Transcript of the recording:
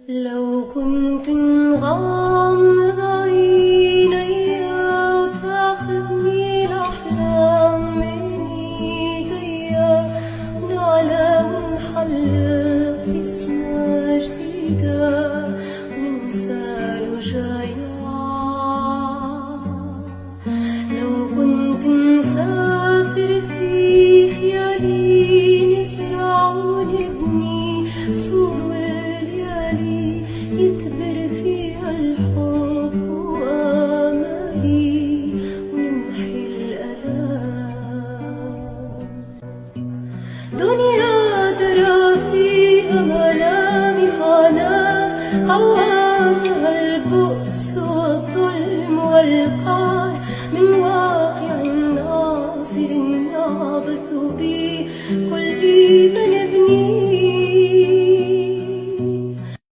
لو كنت مغمض عيني وتاخذني الأحلام من ايديا ونعلى ونحلق في سما جديدة وننسى الوجايع. لو كنت نسافر في خيالي نزرع ونبني سور يكبر فيها الحب وآمالي ونمحي الألام. دنيا ترى فيها ملامح ناس حواسها البؤس والظلم والقهر